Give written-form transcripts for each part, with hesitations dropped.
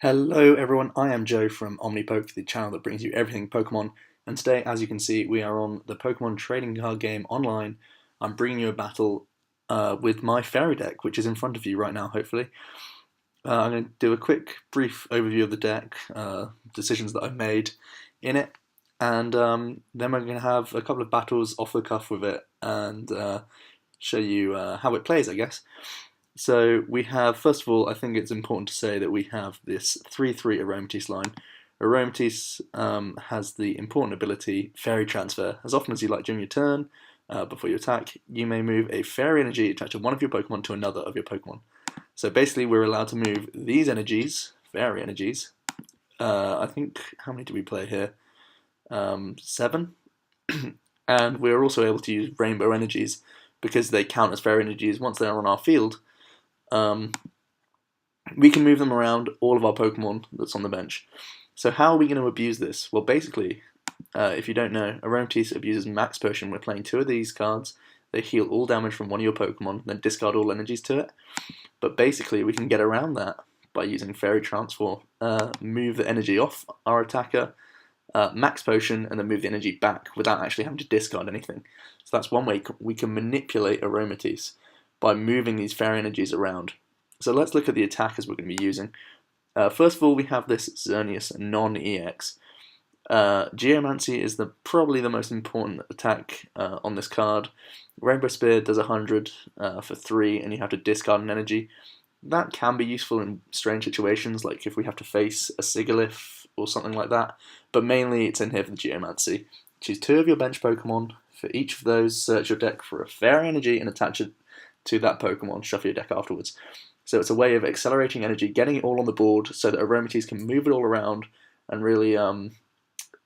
Hello everyone, I am Joe from OmniPoke, the channel that brings you everything Pokemon, and today, as you can see, we are on the Pokemon trading card game online. I'm bringing you a battle with my fairy deck, which is in front of you right now, hopefully. I'm going to do a quick, brief overview of the deck, decisions that I've made in it, and then we're going to have a couple of battles off the cuff with it, and show you how it plays, I guess. So we have, first of all, I think it's important to say that we have this 3-3 Aromatisse line. Aromatisse has the important ability Fairy Transfer. As often as you like during your turn, before you attack, you may move a Fairy energy attached to one of your Pokemon to another of your Pokemon. So basically we're allowed to move these energies, Fairy energies. I think, how many do we play here? 7? And we're also able to use Rainbow energies because they count as Fairy energies once they're on our field. We can move them around all of our Pokemon that's on the bench. So how are we going to abuse this? Well, basically, if you don't know, Aromatisse abuses Max Potion. We're playing 2 of these cards. They heal all damage from one of your Pokemon, then discard all energies to it. But basically, we can get around that by using Fairy Transfer. Move the energy off our attacker, Max Potion, and then move the energy back without actually having to discard anything. So that's one way we can manipulate Aromatisse, by moving these Fairy energies around. So let's look at the attackers we're going to be using. First of all, we have this Xerneas non-EX. Geomancy is probably the most important attack on this card. Rainbow Spear does 100 for 3, and you have to discard an energy. That can be useful in strange situations, like if we have to face a Sigilyph or something like that, but mainly it's in here for the Geomancy. Choose 2 of your bench Pokemon. For each of those, search your deck for a Fairy energy and attach it to that Pokemon, shuffle your deck afterwards. So it's a way of accelerating energy, getting it all on the board so that Aromatisse can move it all around and really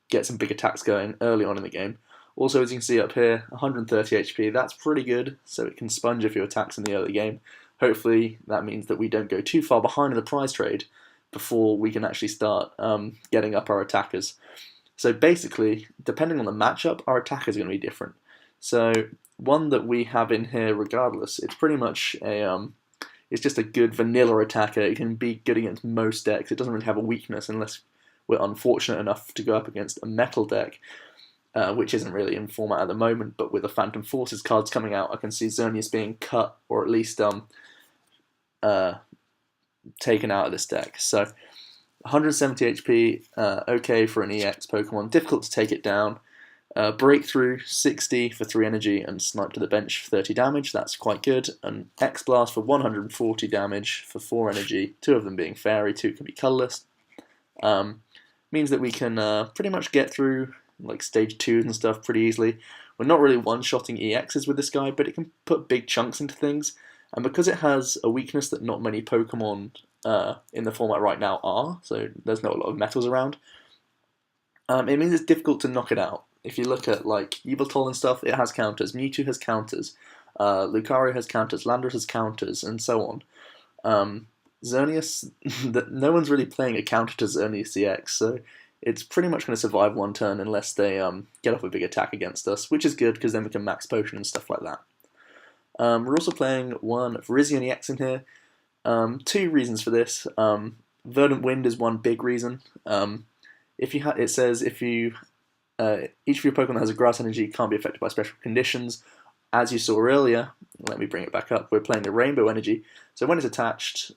get some big attacks going early on in the game. Also, as you can see up here, 130 HP, that's pretty good, so it can sponge a few attacks in the early game. Hopefully that means that we don't go too far behind in the prize trade before we can actually start getting up our attackers. So basically, depending on the matchup, our attackers are going to be different. So one that we have in here regardless, it's pretty much it's just a good vanilla attacker. It can be good against most decks. It doesn't really have a weakness unless we're unfortunate enough to go up against a metal deck, which isn't really in format at the moment, but with the Phantom Forces cards coming out, I can see Xerneas being cut, or at least taken out of this deck. So 170 HP, okay for an EX Pokemon, difficult to take it down. Breakthrough, 60 for 3 energy, and Snipe to the bench for 30 damage, that's quite good. And X-Blast for 140 damage for 4 energy, 2 of them being Fairy, 2 can be colourless. Means that we can pretty much get through like stage 2s and stuff pretty easily. We're not really one-shotting EXs with this guy, but it can put big chunks into things. And because it has a weakness that not many Pokemon in the format right now are, so there's not a lot of metals around, it means it's difficult to knock it out. If you look at like Yveltal and stuff, it has counters. Mewtwo has counters. Lucario has counters. Landorus has counters, and so on. Xerneas, no one's really playing a counter to Xerneas EX, so it's pretty much going to survive one turn unless they get off a big attack against us, which is good because then we can max potion and stuff like that. We're also playing one Virizion EX in here. 2 reasons for this. Verdant Wind is one big reason. It says if you each of your Pokemon that has a grass energy can't be affected by special conditions. As you saw earlier, let me bring it back up, we're playing the Rainbow energy, so when it's attached,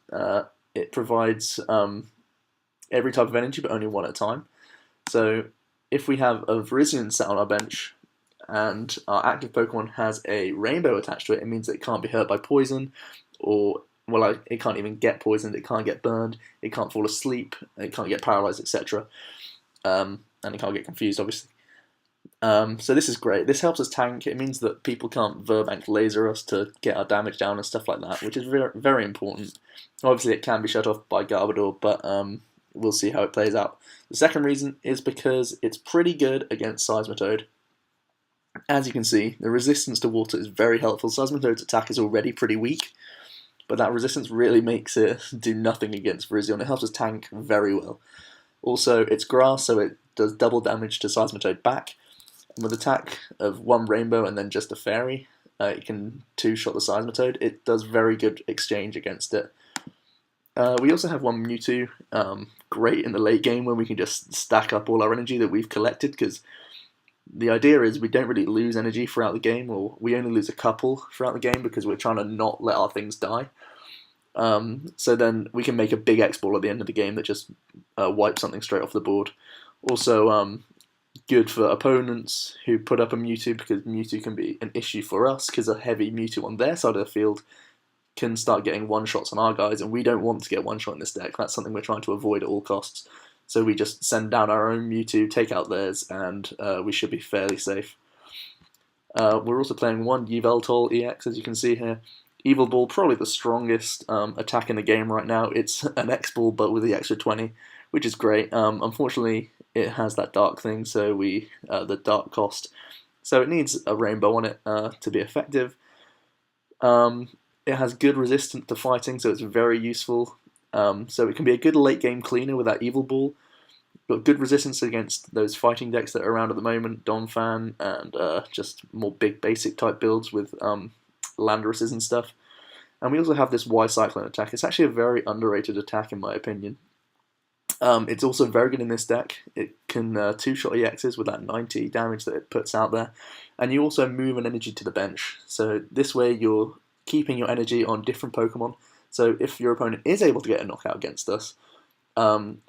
it provides every type of energy, but only one at a time. So if we have a Virizion set on our bench, and our active Pokemon has a Rainbow attached to it, it means that it can't be hurt by poison, or, well, it can't even get poisoned, it can't get burned, it can't fall asleep, it can't get paralyzed, etc. And it can't get confused, obviously. So this is great. This helps us tank. It means that people can't Verbank laser us to get our damage down and stuff like that, which is very, very important. Obviously, it can be shut off by Garbodor, but we'll see how it plays out. The second reason is because it's pretty good against Seismitoad. As you can see, the resistance to water is very helpful. Seismitoad's attack is already pretty weak, but that resistance really makes it do nothing against Virizion. It helps us tank very well. Also, it's grass, so it does double damage to Seismitoad back. And with attack of 1 Rainbow and then just a Fairy, it can 2-shot the Seismitoad. It does very good exchange against it. We also have one Mewtwo, great in the late game when we can just stack up all our energy that we've collected, because the idea is we don't really lose energy throughout the game, or we only lose a couple throughout the game because we're trying to not let our things die. So then we can make a big X ball at the end of the game that just wipes something straight off the board. Also, good for opponents who put up a Mewtwo, because Mewtwo can be an issue for us, because a heavy Mewtwo on their side of the field can start getting one-shots on our guys, and we don't want to get one-shot in this deck. That's something we're trying to avoid at all costs. So we just send down our own Mewtwo, take out theirs, and we should be fairly safe. We're also playing one Yveltal EX, as you can see here. Evil Ball, probably the strongest attack in the game right now. It's an X Ball, but with the extra 20, which is great. Unfortunately, it has that dark thing, so the dark cost. So it needs a rainbow on it to be effective. It has good resistance to fighting, so it's very useful. So it can be a good late game cleaner with that Evil Ball. Got good resistance against those fighting decks that are around at the moment, Donphan, and just more big basic type builds with Landorus's and stuff. And we also have this Y-Cyclone attack. It's actually a very underrated attack in my opinion. It's also very good in this deck. It can two-shot EXs with that 90 damage that it puts out there. And you also move an energy to the bench. So this way you're keeping your energy on different Pokemon. So if your opponent is able to get a knockout against us,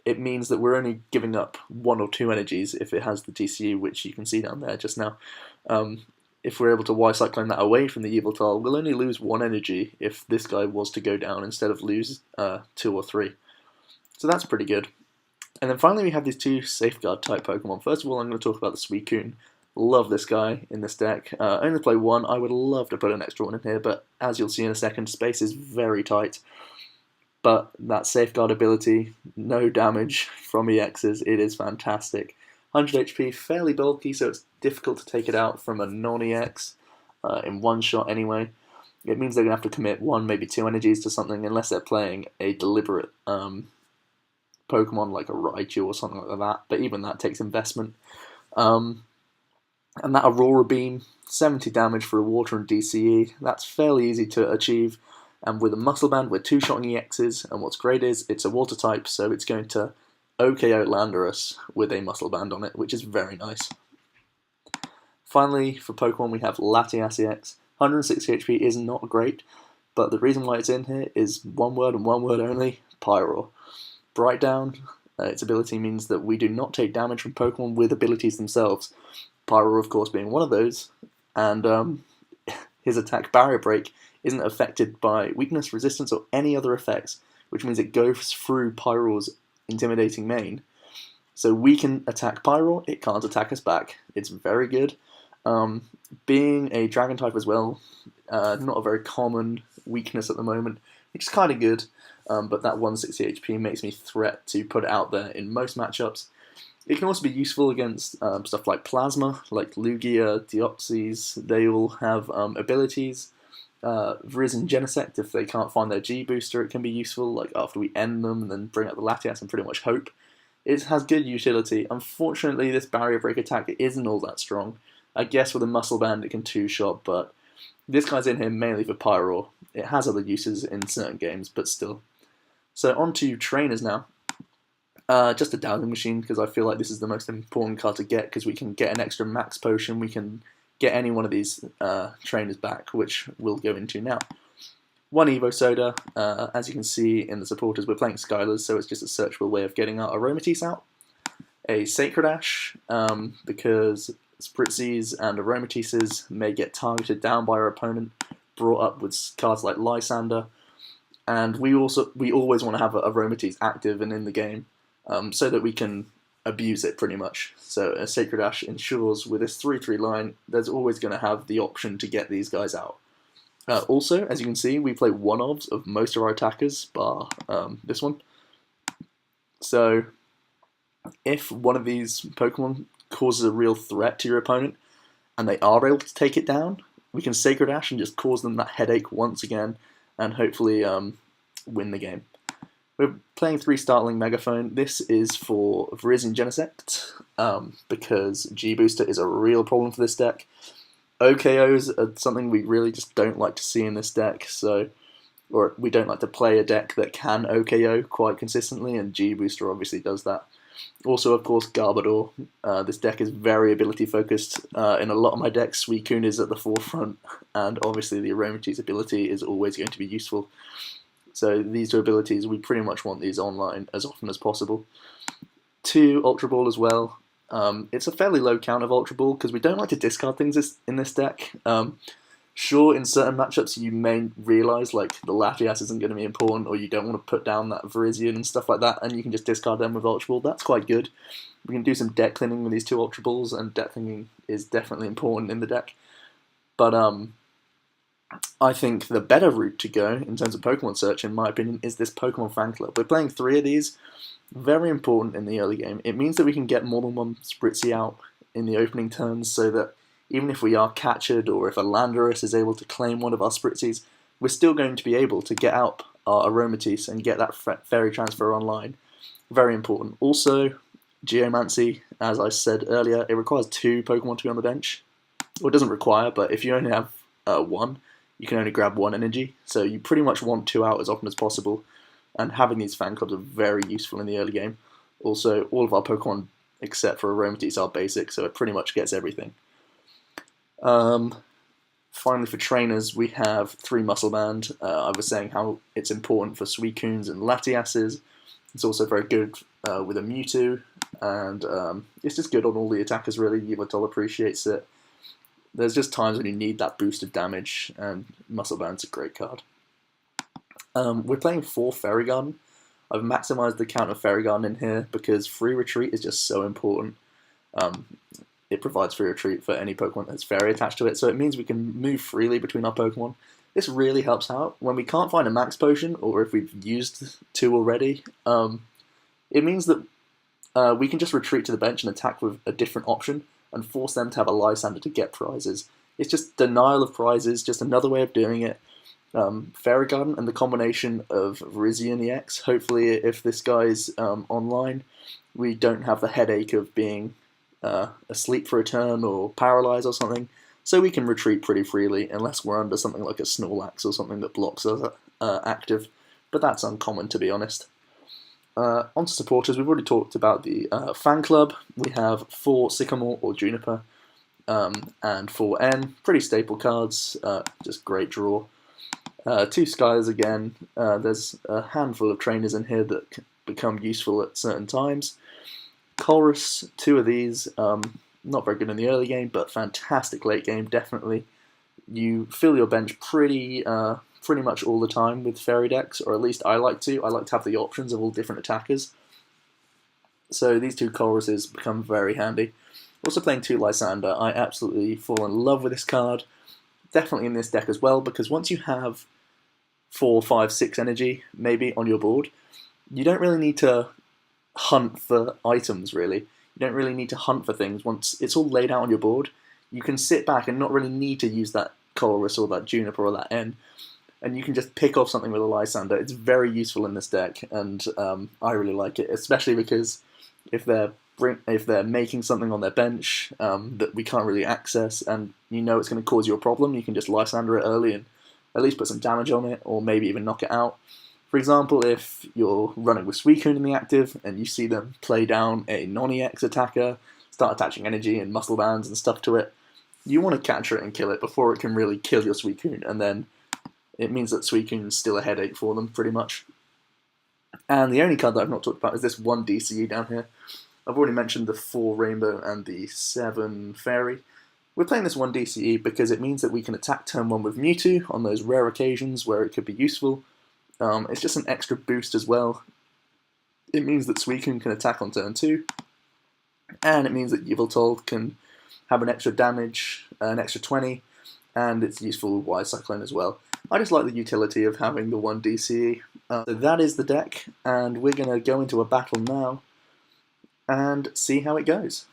it means that we're only giving up 1 or 2 energies if it has the TCU, which you can see down there just now. If we're able to Y-Cyclone that away from the Yveltal, we'll only lose 1 energy if this guy was to go down instead of lose 2 or 3. So that's pretty good. And then finally we have these 2 Safeguard type Pokemon. First of all, I'm going to talk about the Suicune. Love this guy in this deck. I only play 1. I would love to put an extra one in here, but as you'll see in a second, space is very tight. But that Safeguard ability, no damage from EXs, it is fantastic. 100 HP, fairly bulky, so it's difficult to take it out from a non-EX in one shot anyway. It means they're going to have to commit 1, maybe 2 energies to something, unless they're playing a deliberate Pokemon like a Raichu or something like that, but even that takes investment. And that Aurora Beam, 70 damage for a Water and DCE, that's fairly easy to achieve. And with a Muscle Band, we're two-shotting EXs, and what's great is it's a Water type, so it's going to OKO Landorus with a Muscle Band on it, which is very nice. Finally, for Pokemon, we have Latias EX. 160 HP is not great, but the reason why it's in here is one word and one word only, Pyroar. Bright Down, its ability means that we do not take damage from Pokemon with abilities themselves. Pyroar, of course, being one of those, and his attack Barrier Break isn't affected by weakness, resistance, or any other effects, which means it goes through Pyroar's intimidating mane. So we can attack Pyroar, it can't attack us back. It's very good. Being a Dragon type as well, not a very common weakness at the moment, which is kind of good, but that 160 HP makes me threat to put it out there in most matchups. It can also be useful against stuff like Plasma, like Lugia, Deoxys. They all have abilities. Vriz and Genesect, if they can't find their G booster, it can be useful, like after we end them and then bring out the Latias and pretty much hope. It has good utility. Unfortunately, this Barrier Break attack isn't all that strong. I guess with a Muscle Band it can two-shot, but this guy's in here mainly for Pyroar. It has other uses in certain games, but still. So on to trainers now. Just a dowsing machine, because I feel like this is the most important card to get, because we can get an extra max potion, we can get any one of these trainers back, which we'll go into now. One Evo Soda, as you can see in the supporters, we're playing Skylers, so it's just a searchable way of getting our Aromatisse out. A Sacred Ash, because Spritzes and Aromatisses may get targeted down by our opponent, brought up with cards like Lysander, and we always want to have Aromatisse active and in the game, so that we can abuse it pretty much. So a Sacred Ash ensures with this 3-3 line, there's always going to have the option to get these guys out. Also, as you can see, we play one-ofs of most of our attackers, bar this one. So if one of these Pokemon causes a real threat to your opponent, and they are able to take it down, we can Sacred Ash and just cause them that headache once again, and hopefully win the game. We're playing 3 Startling Megaphone. This is for Vriz and Genesect, because G-Booster is a real problem for this deck. OKOs are something we really just don't like to see in this deck, so or we don't like to play a deck that can OKO quite consistently, and G Booster obviously does that. Also, of course, Garbodor. This deck is very ability focused. In a lot of my decks, Suicune is at the forefront, and obviously the Aromatisse ability is always going to be useful. So these two abilities, we pretty much want these online as often as possible. 2 Ultra Ball as well. It's a fairly low count of Ultra Ball because we don't like to discard things in this deck. Sure, in certain matchups you may realise like the Latias isn't going to be important, or you don't want to put down that Virizion and stuff like that, and you can just discard them with Ultra Ball. That's quite good. We can do some deck cleaning with these 2 Ultra Balls, and deck cleaning is definitely important in the deck. But I think the better route to go in terms of Pokemon search, in my opinion, is this Pokemon Fan Club. We're playing 3 of these. Very important in the early game. It means that we can get more than 1 Spritzee out in the opening turns, so that even if we are captured, or if a Landorus is able to claim one of our Spritzees, we're still going to be able to get out our Aromatisse and get that Fairy Transfer online. Very important. Also, Geomancy, as I said earlier, it requires 2 Pokemon to be on the bench. Well, it doesn't require, but if you only have 1, you can only grab 1 energy, so you pretty much want 2 out as often as possible, and having these fan clubs are very useful in the early game. Also, all of our Pokemon, except for Aromatisse, are basic, so it pretty much gets everything. Finally, for trainers, we have 3 Muscle Band. I was saying how it's important for Suicunes and Latiases. It's also very good with a Mewtwo, and it's just good on all the attackers, really. Yveltal appreciates it. There's just times when you need that boost of damage, and Muscle Band's a great card. We're playing 4 Fairy Garden. I've maximised the count of Fairy Garden in here because free retreat is just so important. It provides free retreat for any Pokemon that has Fairy attached to it, so it means we can move freely between our Pokemon. This really helps out. When we can't find a max potion, or if we've used 2 already, it means that we can just retreat to the bench and attack with a different option, and force them to have a Lysander to get prizes. It's just denial of prizes, just another way of doing it. Fairy Garden and the combination of Virizion EX, hopefully if this guy's online, we don't have the headache of being asleep for a turn or paralyzed or something, so we can retreat pretty freely unless we're under something like a Snorlax or something that blocks us active, but that's uncommon to be honest. On to supporters, we've already talked about the fan club. We have 4 Sycamore or Juniper and 4 N, pretty staple cards, just great draw. 2 Skies again. There's a handful of trainers in here that become useful at certain times. Chorus, 2 of these, not very good in the early game, but fantastic late game, definitely. You fill your bench pretty much all the time with fairy decks, or at least I like to. I like to have the options of all different attackers. So these 2 Choruses become very handy. Also playing 2 Lysander, I absolutely fall in love with this card. Definitely in this deck as well, because once you have 4, 5, 6 energy, maybe, on your board, you don't really need to hunt for items, really. You don't really need to hunt for things. Once it's all laid out on your board, you can sit back and not really need to use that Chorus or that Juniper or that N, and you can just pick off something with a Lysander. It's very useful in this deck, and I really like it, especially because if they're making something on their bench that we can't really access, and you know it's going to cause you a problem, you can just Lysander it early and at least put some damage on it, or maybe even knock it out. For example, if you're running with Suicune in the active and you see them play down a non-EX attacker, start attaching energy and muscle bands and stuff to it, you want to capture it and kill it before it can really kill your Suicune, and then it means that Suicune's still a headache for them, pretty much. And the only card that I've not talked about is this 1 DCE down here. I've already mentioned the 4 Rainbow and the 7 Fairy. We're playing this 1 DCE because it means that we can attack turn 1 with Mewtwo on those rare occasions where it could be useful. It's just an extra boost as well. It means that Suicune can attack on turn 2, and it means that Yveltal can have an extra damage, an extra 20, and it's useful with Wise Cyclone as well. I just like the utility of having the 1 DCE. So that is the deck, and we're going to go into a battle now and see how it goes.